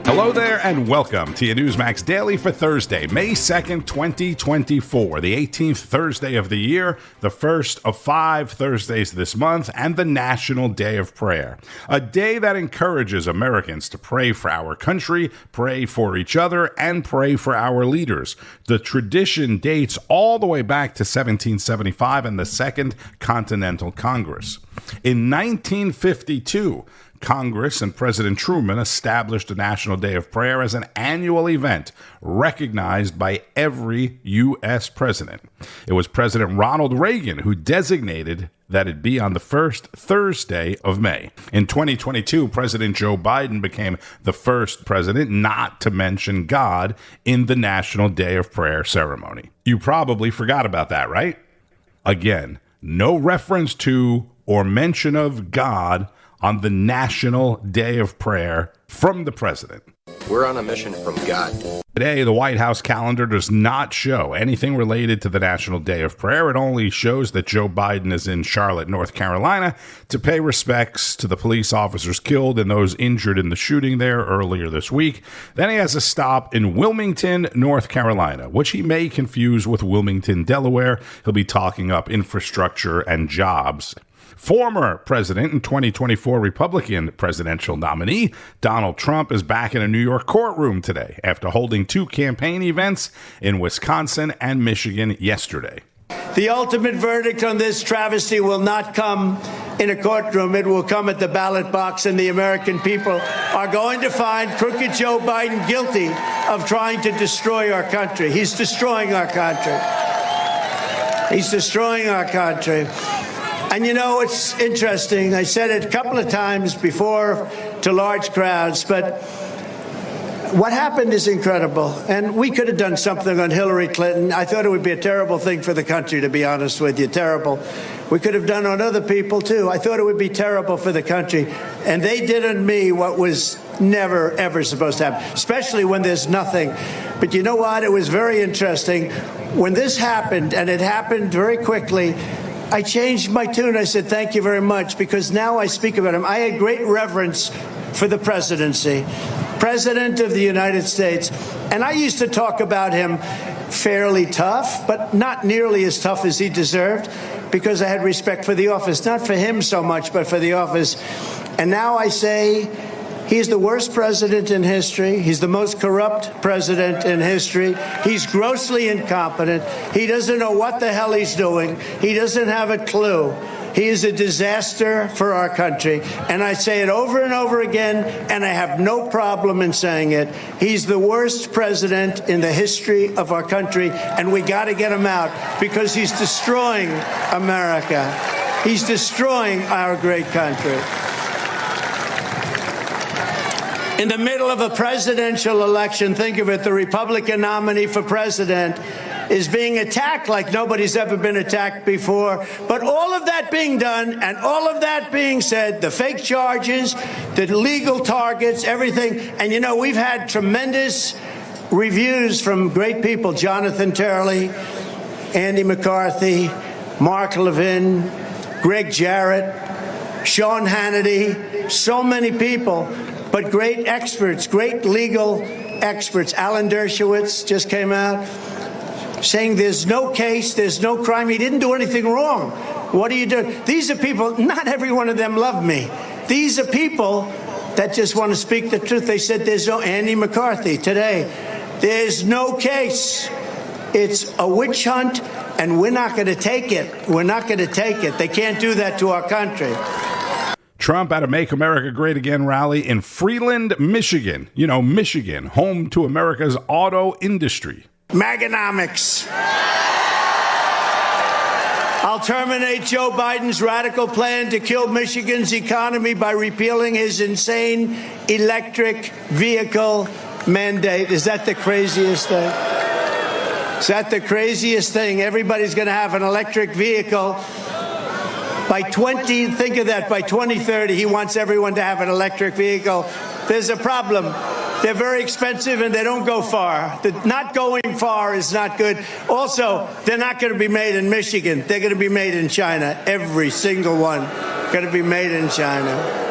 Hello there and welcome to your NEWSMAX Daily for Thursday, May 2nd, 2024, the 18th Thursday of the year, the first of 5 Thursdays this month, and the National Day of Prayer. A day that encourages Americans to pray for our country, pray for each other, and pray for our leaders. The tradition dates all the way back to 1775 and the Second Continental Congress. In 1952, Congress and President Truman established the National Day of Prayer as an annual event recognized by every U.S. president. It was President Ronald Reagan who designated that it be on the first Thursday of May. In 2022, President Joe Biden became the first president not to mention God in the National Day of Prayer ceremony. You probably forgot about that, right? Again, no reference to or mention of God on the National Day of Prayer from the president. We're on a mission from God. Today, the White House calendar does not show anything related to the National Day of Prayer. It only shows that Joe Biden is in Charlotte, North Carolina, to pay respects to the police officers killed and those injured in the shooting there earlier this week. Then he has a stop in Wilmington, North Carolina, which he may confuse with Wilmington, Delaware. He'll be talking up infrastructure and jobs. Former president and 2024 Republican presidential nominee Donald Trump is back in a New York courtroom today after holding 2 campaign events in Wisconsin and Michigan yesterday. The ultimate verdict on this travesty will not come in a courtroom. It will come at the ballot box, and the American people are going to find crooked Joe Biden guilty of trying to destroy our country. He's destroying our country. He's destroying our country. And you know, it's interesting. I said it a couple of times before to large crowds, but what happened is incredible. And we could have done something on Hillary Clinton. I thought it would be a terrible thing for the country, to be honest with you. Terrible. We could have done on other people, too. I thought it would be terrible for the country. And they did on me what was never, ever supposed to happen, especially when there's nothing. But you know what? It was very interesting. When this happened, and it happened very quickly, I changed my tune. I said, thank you very much, because now I speak about him. I had great reverence for the presidency, President of the United States. And I used to talk about him fairly tough, but not nearly as tough as he deserved, because I had respect for the office, not for him so much, but for the office. And now I say, he's the worst president in history. He's the most corrupt president in history. He's grossly incompetent. He doesn't know what the hell he's doing. He doesn't have a clue. He is a disaster for our country. And I say it over and over again, and I have no problem in saying it. He's the worst president in the history of our country, and we got to get him out, because he's destroying America. He's destroying our great country. In the middle of a presidential election, think of it, the Republican nominee for president is being attacked like nobody's ever been attacked before. But all of that being done and all of that being said, the fake charges, the legal targets, everything. And, you know, we've had tremendous reviews from great people, Jonathan Turley, Andy McCarthy, Mark Levin, Greg Jarrett, Sean Hannity, so many people. But great experts, great legal experts. Alan Dershowitz just came out saying there's no case, there's no crime. He didn't do anything wrong. What are you doing? These are people, not every one of them love me. These are people that just want to speak the truth. They said there's no, Andy McCarthy today, there's no case. It's a witch hunt, and we're not going to take it. We're not going to take it. They can't do that to our country. Trump at a Make America Great Again rally in Freeland, Michigan. You know, Michigan, home to America's auto industry. Maganomics. I'll terminate Joe Biden's radical plan to kill Michigan's economy by repealing his insane electric vehicle mandate. Is that the craziest thing? Is that the craziest thing? Everybody's going to have an electric vehicle. By 2030, he wants everyone to have an electric vehicle. There's a problem. They're very expensive and they don't go far. Not going far is not good. Also, they're not going to be made in Michigan. They're going to be made in China. Every single one going to be made in China.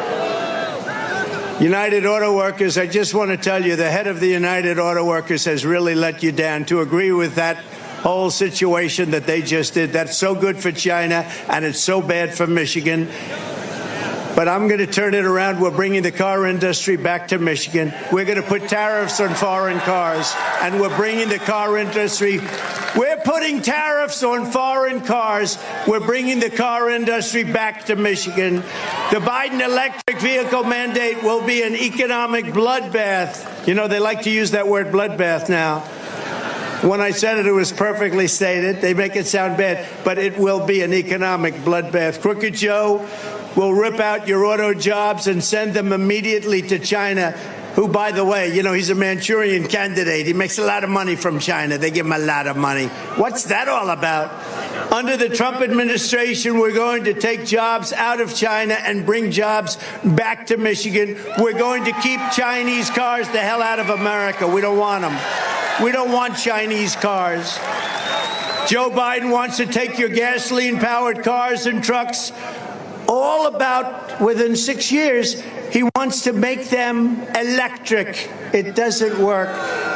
United Auto Workers, I just want to tell you, the head of the United Auto Workers has really let you down to agree with that whole situation that they just did. That's so good for China, and it's so bad for Michigan. But I'm going to turn it around. We're bringing the car industry back to Michigan. We're going to put tariffs on foreign cars, and we're bringing the car industry. We're putting tariffs on foreign cars. We're bringing the car industry back to Michigan. The Biden electric vehicle mandate will be an economic bloodbath. You know, they like to use that word bloodbath now. When I said it, it was perfectly stated. They make it sound bad, but it will be an economic bloodbath. Crooked Joe will rip out your auto jobs and send them immediately to China, who, by the way, you know, he's a Manchurian candidate. He makes a lot of money from China. They give him a lot of money. What's that all about? Under the Trump administration, we're going to take jobs out of China and bring jobs back to Michigan. We're going to keep Chinese cars the hell out of America. We don't want them. We don't want Chinese cars. Joe Biden wants to take your gasoline-powered cars and trucks all about within 6 years. He wants to make them electric. It doesn't work.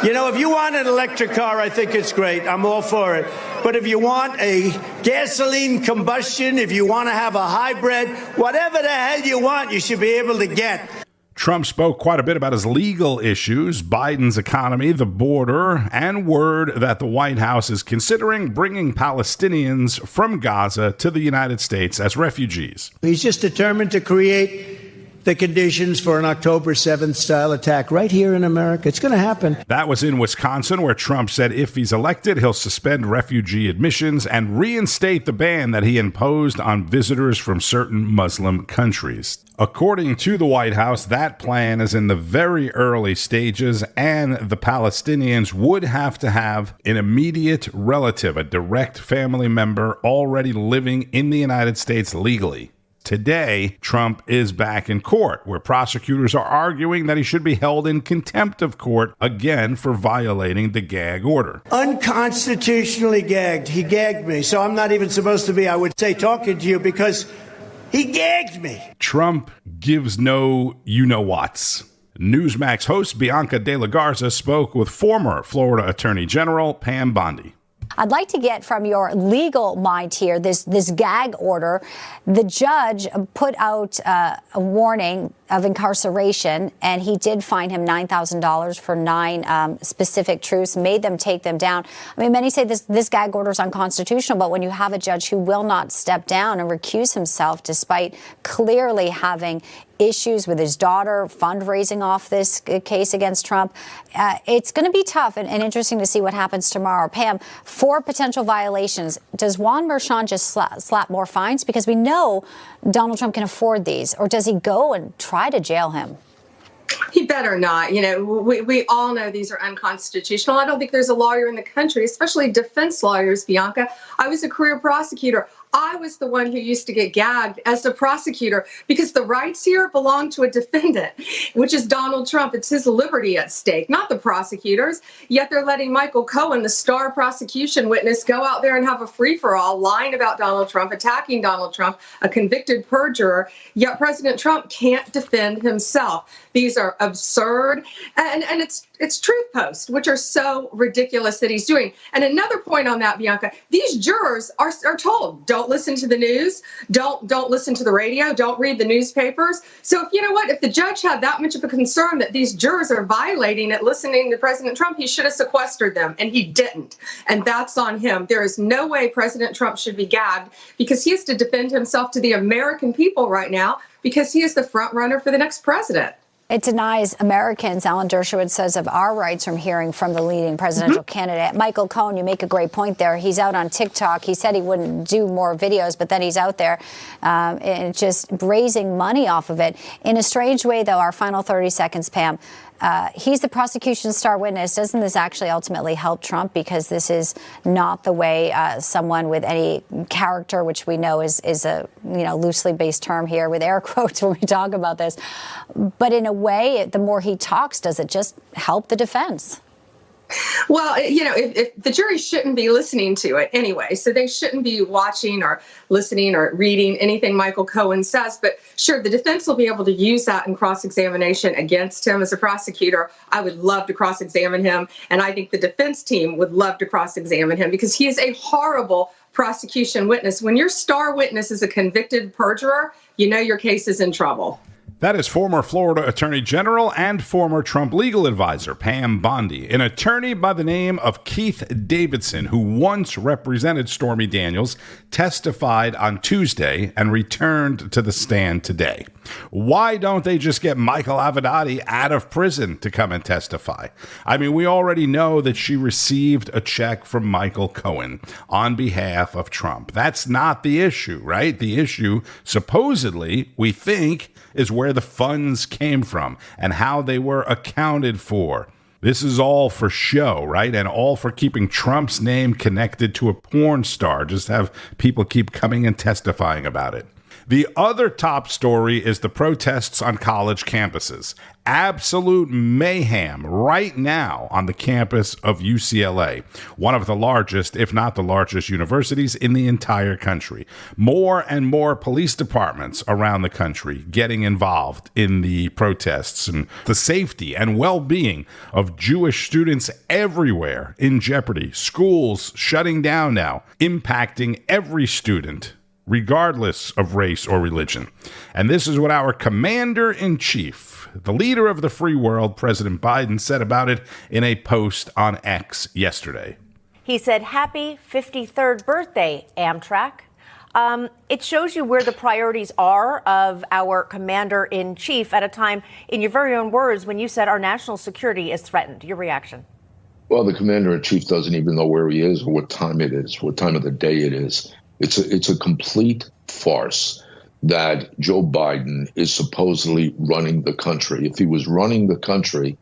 You know, if you want an electric car, I think it's great. I'm all for it. But if you want a gasoline combustion, if you want to have a hybrid, whatever the hell you want, you should be able to get. Trump spoke quite a bit about his legal issues, Biden's economy, the border, and word that the White House is considering bringing Palestinians from Gaza to the United States as refugees. He's just determined to create the conditions for an October 7th style attack right here in America. It's going to happen. That was in Wisconsin, where Trump said if he's elected, he'll suspend refugee admissions and reinstate the ban that he imposed on visitors from certain Muslim countries. According to the White House, that plan is in the very early stages, and the Palestinians would have to have an immediate relative, a direct family member already living in the United States legally. Today, Trump is back in court, where prosecutors are arguing that he should be held in contempt of court again for violating the gag order. Unconstitutionally gagged. He gagged me, so I'm not even supposed to be, I would say, talking to you because he gagged me. Trump gives no you-know-whats. Newsmax host Bianca De La Garza spoke with former Florida Attorney General Pam Bondi. I'd like to get from your legal mind here this gag order. The judge put out a warning of incarceration, and he did fine him $9,000 for 9 specific truths, made them take them down. I mean, many say this gag order is unconstitutional, but when you have a judge who will not step down and recuse himself despite clearly having issues with his daughter, fundraising off this case against Trump, it's going to be tough and interesting to see what happens tomorrow. Pam, 4 potential violations. Does Juan Merchan just slap more fines? Because we know Donald Trump can afford these. Or does he go and try to jail him? He better not. You know, we all know these are unconstitutional. I don't think there's a lawyer in the country, especially defense lawyers, Bianca. I was a career prosecutor. I was the one who used to get gagged as the prosecutor because the rights here belong to a defendant, which is Donald Trump. It's his liberty at stake, not the prosecutors. Yet they're letting Michael Cohen, the star prosecution witness, go out there and have a free-for-all, lying about Donald Trump, attacking Donald Trump, a convicted perjurer. Yet President Trump can't defend himself. These are absurd, and it's truth posts, which are so ridiculous that he's doing. And another point on that, Bianca, these jurors are told, don't listen to the news, don't listen to the radio, don't read the newspapers. So if the judge had that much of a concern that these jurors are violating it, listening to President Trump, he should have sequestered them, and he didn't. And that's on him. There is no way President Trump should be gagged because he has to defend himself to the American people right now because he is the front runner for the next president. It denies Americans, Alan Dershowitz says, of our rights from hearing from the leading presidential candidate. Michael Cohen, you make a great point there. He's out on TikTok. He said he wouldn't do more videos, but then he's out there and just raising money off of it. In a strange way, though, our final 30 seconds, Pam, He's the prosecution's star witness. Doesn't this actually ultimately help Trump? Because this is not the way someone with any character, which we know is a loosely based term here with air quotes when we talk about this. But in a way, the more he talks, does it just help the defense? Well, if the jury shouldn't be listening to it anyway, so they shouldn't be watching or listening or reading anything Michael Cohen says. But sure, the defense will be able to use that in cross-examination against him. As a prosecutor, I would love to cross-examine him. And I think the defense team would love to cross-examine him because he is a horrible prosecution witness. When your star witness is a convicted perjurer, you know your case is in trouble. That is former Florida Attorney General and former Trump legal advisor Pam Bondi, an attorney by the name of Keith Davidson, who once represented Stormy Daniels, testified on Tuesday and returned to the stand today. Why don't they just get Michael Avenatti out of prison to come and testify? I mean, we already know that she received a check from Michael Cohen on behalf of Trump. That's not the issue, right? The issue, supposedly, we think, is where the funds came from and how they were accounted for. This is all for show, right? And all for keeping Trump's name connected to a porn star. Just have people keep coming and testifying about it. The other top story is the protests on college campuses. Absolute mayhem right now on the campus of UCLA, one of the largest, if not the largest, universities in the entire country. More and more police departments around the country getting involved in the protests, and the safety and well-being of Jewish students everywhere in jeopardy. Schools shutting down now, impacting every student, regardless of race or religion. And this is what our commander-in-chief, the leader of the free world, President Biden, said about it in a post on X yesterday. He said, "Happy 53rd birthday, Amtrak." It shows you where the priorities are of our commander-in-chief at a time, in your very own words, when you said our national security is threatened. Your reaction? Well, the commander-in-chief doesn't even know where he is or what time it is, what time of the day it is. It's a complete farce that Joe Biden is supposedly running the country. If he was running the country,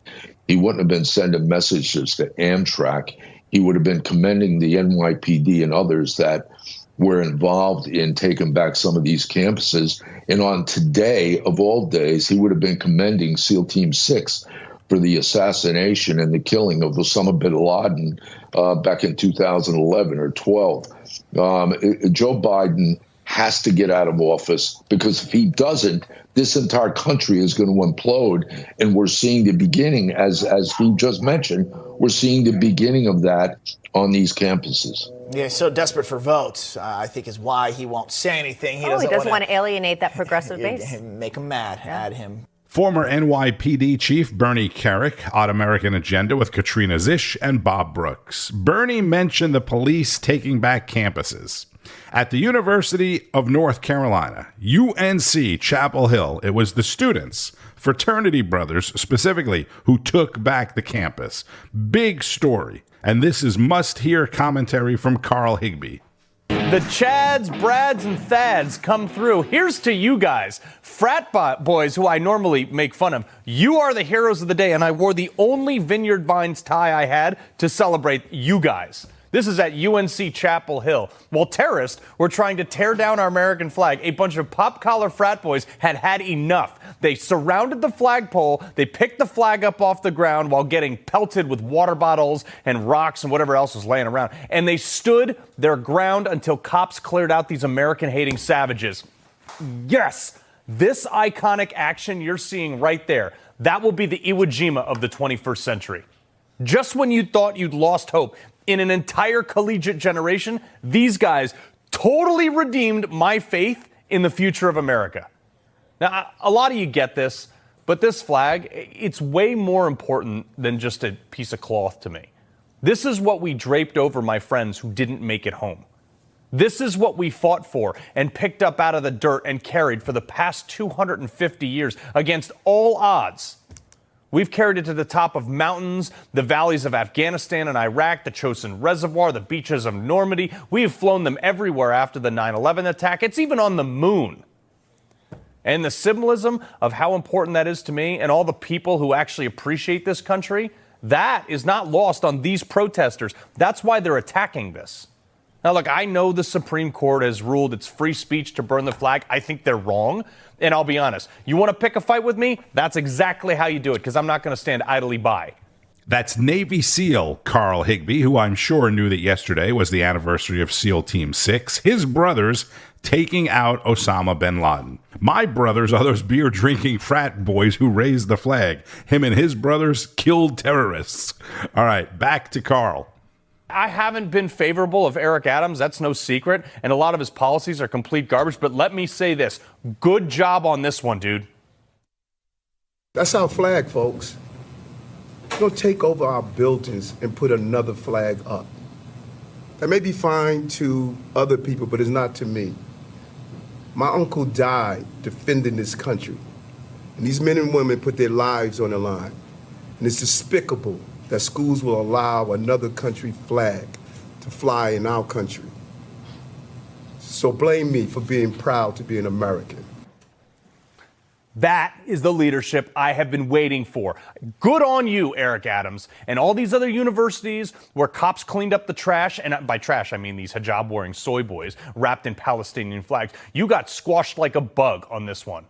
he wouldn't have been sending messages to Amtrak. He would have been commending the NYPD and others that were involved in taking back some of these campuses. And on today, of all days, he would have been commending SEAL Team 6 for the assassination and the killing of Osama bin Laden back in 2011 or 12. Joe Biden has to get out of office, because if he doesn't, this entire country is going to implode. And we're seeing the beginning, as Steve just mentioned, we're seeing the beginning of that on these campuses. Yeah, so desperate for votes, I think, is why he won't say anything. He doesn't want to alienate that progressive base. Make him mad, add him. Former NYPD Chief Bernard Kerik on American Agenda with Katrina Zish and Bob Brooks. Bernie mentioned the police taking back campuses. At the University of North Carolina, UNC Chapel Hill, it was the students, fraternity brothers specifically, who took back the campus. Big story. And this is must-hear commentary from Carl Higbie. The Chads, Brads, and Thads come through. Here's to you guys, frat boys who I normally make fun of. You are the heroes of the day, and I wore the only Vineyard Vines tie I had to celebrate you guys. This is at UNC Chapel Hill. While terrorists were trying to tear down our American flag, a bunch of pop-collar frat boys had enough. They surrounded the flagpole, they picked the flag up off the ground while getting pelted with water bottles and rocks and whatever else was laying around. And they stood their ground until cops cleared out these American-hating savages. Yes, this iconic action you're seeing right there, that will be the Iwo Jima of the 21st century. Just when you thought you'd lost hope in an entire collegiate generation, these guys totally redeemed my faith in the future of America. Now, a lot of you get this, but this flag, it's way more important than just a piece of cloth to me. This is what we draped over my friends who didn't make it home. This is what we fought for and picked up out of the dirt and carried for the past 250 years against all odds. We've carried it to the top of mountains, the valleys of Afghanistan and Iraq, the Chosin Reservoir, the beaches of Normandy. We have flown them everywhere after the 9/11 attack. It's even on the moon. And the symbolism of how important that is to me and all the people who actually appreciate this country, that is not lost on these protesters. That's why they're attacking this. Now, look, I know the Supreme Court has ruled it's free speech to burn the flag. I think they're wrong. And I'll be honest, you want to pick a fight with me? That's exactly how you do it, because I'm not going to stand idly by. That's Navy SEAL Carl Higbie, who I'm sure knew that yesterday was the anniversary of SEAL Team 6, his brothers taking out Osama bin Laden. My brothers are those beer-drinking frat boys who raised the flag. Him and his brothers killed terrorists. All right, back to Carl. I haven't been favorable of Eric Adams. That's no secret. And a lot of his policies are complete garbage. But let me say this. Good job on this one, dude. That's our flag, folks. Don't take over our buildings and put another flag up. That may be fine to other people, but it's not to me. My uncle died defending this country. And these men and women put their lives on the line. And it's despicable that schools will allow another country flag to fly in our country. So blame me for being proud to be an American. That is the leadership I have been waiting for. Good on you, Eric Adams, and all these other universities where cops cleaned up the trash, and by trash I mean these hijab-wearing soy boys wrapped in Palestinian flags. You got squashed like a bug on this one.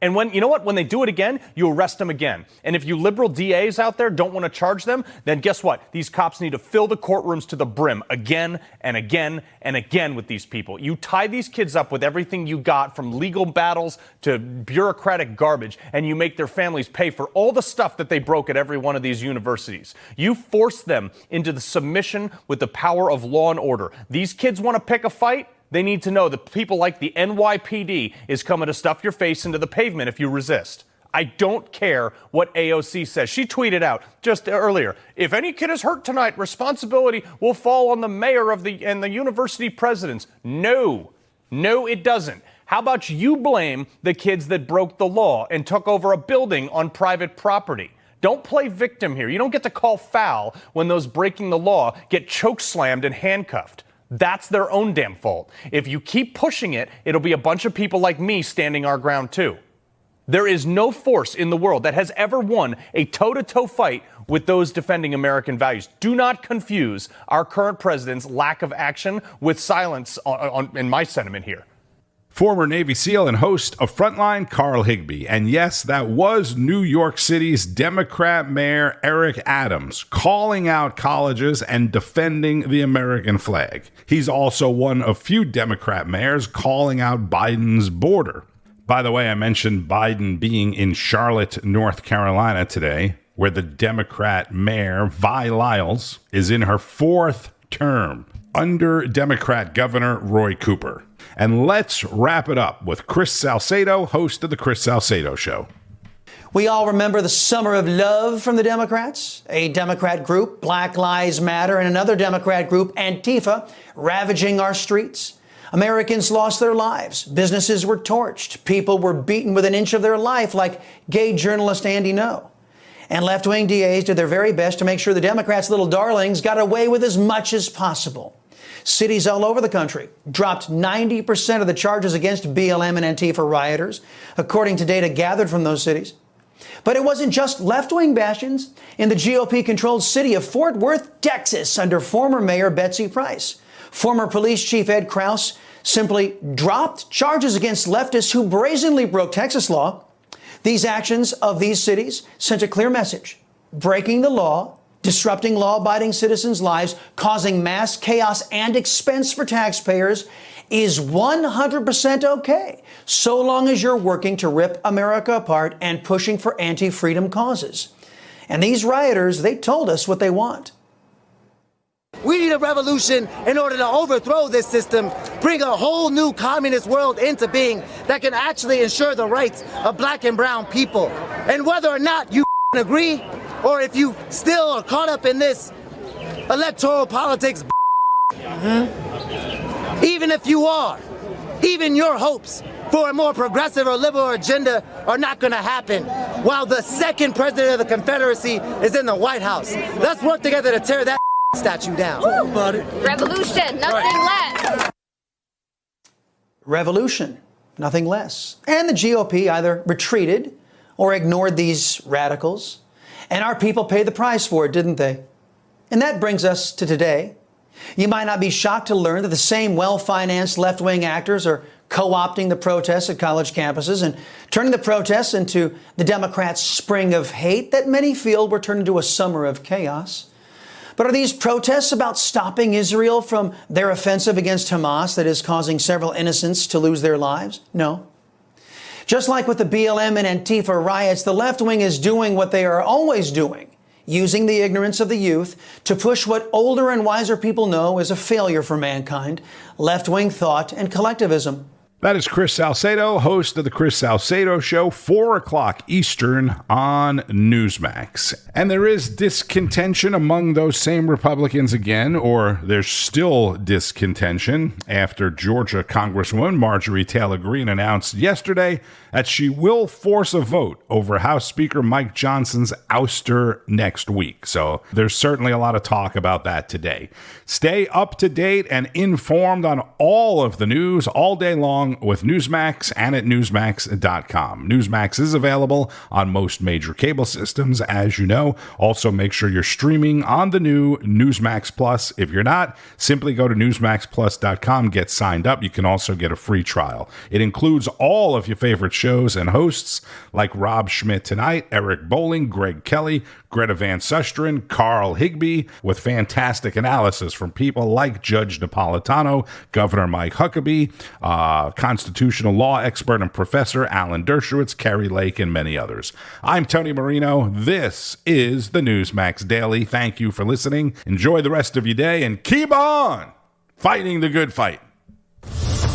And when they do it again, you arrest them again. And if you liberal DAs out there don't want to charge them, then guess what? These cops need to fill the courtrooms to the brim again and again and again with these people. You tie these kids up with everything you got, from legal battles to bureaucratic garbage, and you make their families pay for all the stuff that they broke at every one of these universities. You force them into the submission with the power of law and order. These kids want to pick a fight? They need to know that people like the NYPD is coming to stuff your face into the pavement if you resist. I don't care what AOC says. She tweeted out just earlier, if any kid is hurt tonight, responsibility will fall on the mayor and the university presidents. No, it doesn't. How about you blame the kids that broke the law and took over a building on private property? Don't play victim here. You don't get to call foul when those breaking the law get chokeslammed and handcuffed. That's their own damn fault. If you keep pushing it, it'll be a bunch of people like me standing our ground too. There is no force in the world that has ever won a toe-to-toe fight with those defending American values. Do not confuse our current president's lack of action with silence in my sentiment here. Former Navy SEAL and host of Frontline, Carl Higbie. And yes, that was New York City's Democrat Mayor Eric Adams calling out colleges and defending the American flag. He's also one of few Democrat mayors calling out Biden's border. By the way, I mentioned Biden being in Charlotte, North Carolina today, where the Democrat mayor, Vi Lyles, is in her 4th term under Democrat Governor Roy Cooper. And let's wrap it up with Chris Salcedo, host of the Chris Salcedo Show. We all remember the summer of love from the Democrats. A Democrat group, Black Lives Matter, and another Democrat group, Antifa, ravaging our streets. Americans lost their lives. Businesses were torched. People were beaten with an inch of their life, like gay journalist Andy Ngo. And left-wing DAs did their very best to make sure the Democrats' little darlings got away with as much as possible. Cities all over the country dropped 90% of the charges against BLM and Antifa rioters, according to data gathered from those cities. But it wasn't just left-wing bastions. In the GOP-controlled city of Fort Worth, Texas, under former Mayor Betsy Price, former Police Chief Ed Krause simply dropped charges against leftists who brazenly broke Texas law. These actions of these cities sent a clear message: breaking the law, disrupting law-abiding citizens' lives, causing mass chaos and expense for taxpayers is 100% okay, so long as you're working to rip America apart and pushing for anti-freedom causes. And these rioters, they told us what they want. We need a revolution in order to overthrow this system, bring a whole new communist world into being that can actually ensure the rights of black and brown people. And whether or not you agree, or if you still are caught up in this electoral politics, even if you are, even your hopes for a more progressive or liberal agenda are not going to happen while the second president of the Confederacy is in the White House. Let's work together to tear that statue down. Revolution, nothing less. Revolution. nothing less. And the GOP either retreated or ignored these radicals. And our people paid the price for it, didn't they? And that brings us to today. You might not be shocked to learn that the same well-financed left-wing actors are co-opting the protests at college campuses and turning the protests into the Democrats' spring of hate that many feel were turned into a summer of chaos. But are these protests about stopping Israel from their offensive against Hamas that is causing several innocents to lose their lives? No. Just like with the BLM and Antifa riots, the left wing is doing what they are always doing, using the ignorance of the youth to push what older and wiser people know is a failure for mankind, left-wing thought and collectivism. That is Chris Salcedo, host of the Chris Salcedo Show, 4 o'clock Eastern on Newsmax. And there is discontention among those same Republicans again, or there's still discontention after Georgia Congresswoman Marjorie Taylor Greene announced yesterday that she will force a vote over House Speaker Mike Johnson's ouster next week. So there's certainly a lot of talk about that today. Stay up to date and informed on all of the news all day long with Newsmax and at NEWSMAX.com. Newsmax is available on most major cable systems, as you know. Also, make sure you're streaming on the new Newsmax Plus. If you're not, simply go to NewsMaxPlus.com, get signed up. You can also get a free trial. It includes all of your favorite shows and hosts like Rob Schmidt Tonight, Eric Bowling, Greg Kelly, Greta Van Susteren, Carl Higbie, with fantastic analysis from people like Judge Napolitano, Governor Mike Huckabee, constitutional law expert and professor Alan Dershowitz, Kerry Lake, and many others. I'm Tony Marino. This is the Newsmax Daily. Thank you for listening. Enjoy the rest of your day and keep on fighting the good fight.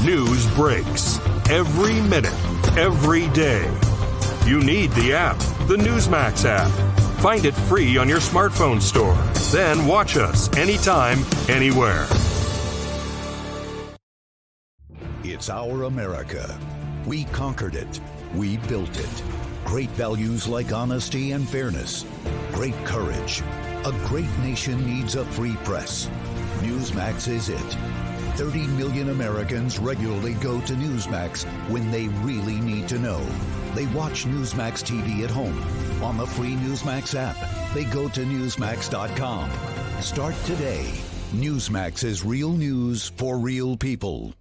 News breaks every minute, every day. You need the app, the Newsmax app. Find it free on your smartphone store. Then watch us anytime, anywhere. It's our America. We conquered it. We built it. Great values like honesty and fairness. Great courage. A great nation needs a free press. Newsmax is it. 30 million Americans regularly go to Newsmax when they really need to know. They watch Newsmax TV at home. On the free Newsmax app, they go to Newsmax.com. Start today. Newsmax is real news for real people.